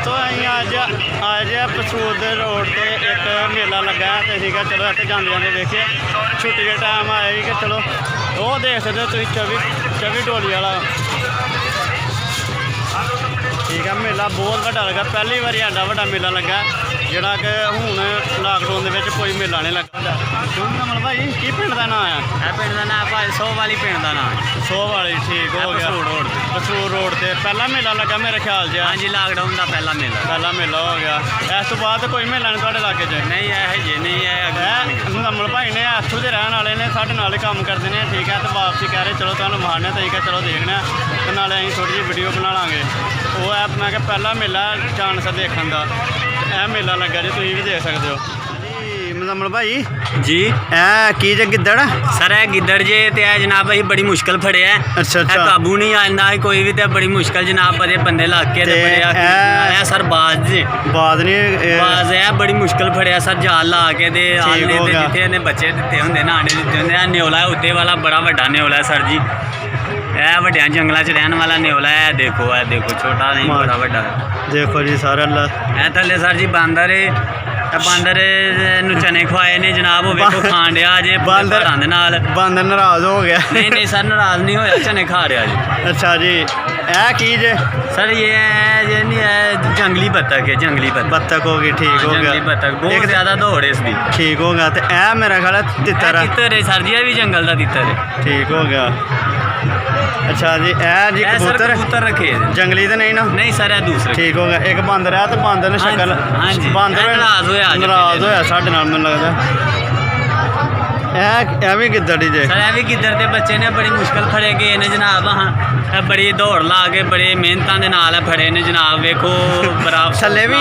दोस्तों अज पसूद रोड से एक मेला लगा है तो ठीक है चलो इतने जाते जाते देखिए छुट्टी के टाइम आया कि चलो वो देख सकते हो तुम 24 डोली वाला ठीक है मेला बहुत बड़ा लगा पहली बार एडा बड़ा मेला लगा जोड़ा कि हूँ लाकडाउन के कोई मेला नहीं लगा। नमन भाई की पिंड का नाम है? पिंड का नाम भाई 100 वाली पिंड का नाम 100 वाली ठीक हो गया पसूर रोड से पहला मेला लगा मेरे ख्याल से। हाँ जी लॉकडाउन का पहला मेला हो गया। इस तो बाद कोई मेला नहीं थोड़े इलाके च? नहीं है जी नहीं है। नमन भाई ने इतों के रहने वाले ने साढ़े नाल ही काम करते हैं ठीक है तो वापसी कह रहे चलो तुम मारने ठीक है चलो देखने तो नाले अं थोड़ी जी वीडियो बना लाँगे वो ऐप मैं क्या पहला मेला चांस देखने का यह मेला लगा जी तुम भी देख सकते हो जी। मुजम्मल भाई जी की जे गिद्दड़ सर है गिद्दड़ जे ते जनाब अभी बड़ी मुश्किल फड़े है। अच्छा काबू नहीं आंदा कोई भी ते बड़ी मुश्किल जनाब बड़े बंदे ला के सर बाज है बड़ी मुश्किल फड़िया सर जाल ला के जिथे बच्चे दिते होंगे नाने दिते होंगे न्योला है उत्ते वाला बड़ा वड्डा न्योला है सर जी यह वड्डिया जंगलों च रहने वाला न्योला है देखो छोटा नहीं बड़ा वड्डा देखो जी सारा ए थले सर जी बांदर बांदर चने खवाए ने जनाब वो खान दिया जे बांदर नाराज हो गया? नहीं सर नाराज नहीं होया चने खा रहा जी। अच्छा जी की जे सर ये नहीं है जंगली बत्तख है जंगली बत्तख होगी ठीक हो गया बत्तख बहुत ज्यादा दौड़ है इसकी ठीक हो गया तो यह मेरा ख्याल है तितर है सर जी भी जंगल का तितर है ठीक हो गया। अच्छा जी जी कबूतर रखे जंगली तो नहीं ना? नहीं सर है दूसरे ठीक हो गया एक बांदर है तो बांदर ने शक्ल बांदर नाराज होया साढ़े नाल मैनूं लगदा भी गिद्दड़ ही जे सर भी गिद्दड़ के बच्चे ने बड़ी मुश्किल फड़े गए ने जनाब। हाँ बड़ी दौड़ ला के बड़े मेहनत के नाल फड़े ने जनाब वेखो बराबर थले भी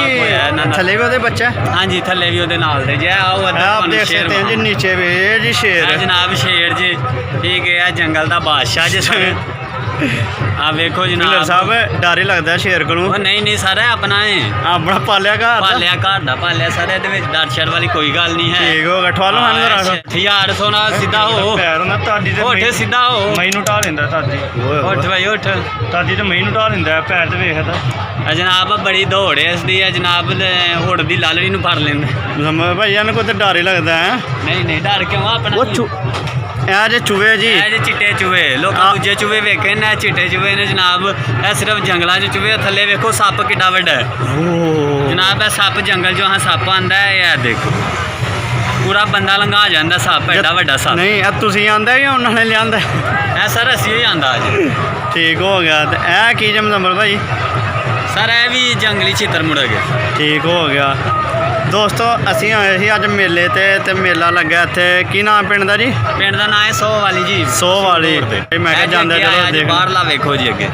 ओहदे बच्चा? हाँ जी थले भी ओहदे नाल दे जे आप देख सकते हैं जी नीचे भी जी शेर जनाब शेर जी ठीक है जंगल का बादशाह जिसमें आप वेखो जनाब साहब डर ही लगता शेर को नहीं सर है अपना पालिया घर पालिया सर डर शर वाली कोई गल नहीं है। ठीक हो गया यार सोना सीधा हो सीधा हो मई ढा लेंदा उठ भाई उठ ताजी तो मई ढा लेंदा पैर ते वेखदा जनाब बड़ी दौड़ है इसकी जनाब उड़ दी लालड़ी नूं फड़ लेंदा भाई इन्हूं कोई डर ही लगता है नहीं डर क्यों अपना जे चूहे जी चिट्टे चूहे लोग दूजे चूहे वेखे ने चिट्टे चूहे ने जनाब यह सिर्फ जंगलों च चूहे थले वेखो सप किड्डा वड्डा है जनाब यह सप जंगल जो हाँ सप आंदा है यह देखो पूरा बंदा लंघा जाता सप एडा वड्डा सप नहीं तुसीं आंदा या उन्होंने लिया है सर असी ही आंदा अज ठीक हो गया तो यह की जे मुजम्मल भाई सर यह भी जंगली छितर मुड़ गया ठीक हो गया। दोस्तों असी आए थे अज मेले ते मेला लगा इत्थे की नाम पिंड दा जी? पिंड दा नाम है 100 वाली जी 100 वाली मैं क्या जानदा चलो बाहरला वेखो जी अगे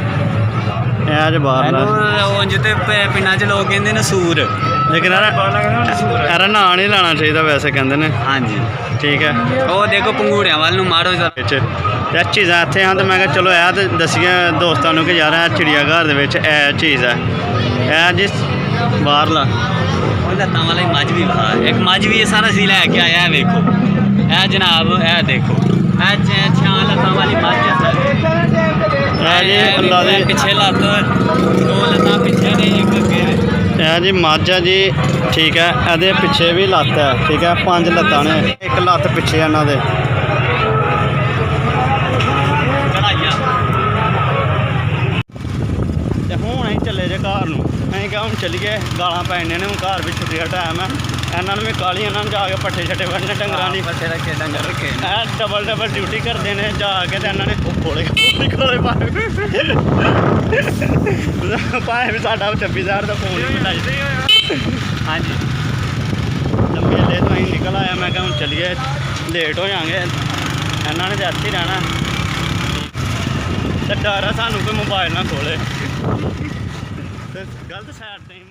उंज ते पिंडां च लोग कहंदे ने सूर लेकिन यार नां नहीं लाना चाहिए वैसे कहंदे ने। हाँ जी ठीक है वो देखो पंगूड़ियां वाल नूं मारो यह चीज़ां इत्थे हैं तो मैं क्या चलो यह तो दसिए दोस्तों कि यार चिड़ियाघर दे चीज़ है यह जी बाहरला लत्तां वाला मझ भी एक मझ भी सारा सी लैके आया वेखो है जनाब है देखो है छां लत्तां वाली मझ पिछे लत्त दो लत्तां पिछे ने एक अगे है जी मझ है जी ठीक है ये पिछे भी लत्त है ठीक है 5 लत्तां ने एक लत्त पिछे इन्हां दे हूँ अं चले जे घर नूं अं क्या हूँ चलीए गालां पैने ने हूँ घर भी छुट्टी का टाइम है इन्होंने भी काली इन्होंने जाके पट्ठे छट्टे बड़ने डंगर की पट्ठे रखे डंगर रखे डबल ड्यूटी करते हैं जाके तो इन्होंने खोले खोले भाए भी साढ़ा 26,000 का फोन ही मिला। हाँ जी तो मेले तो अं निकल आया मैं क्या हूँ चलीए लेट हो जाएंगे इन्होंने तो इत्थे ही रहना तो डर है सानू कोई मोबाइल ना खोले गलत साइड नहीं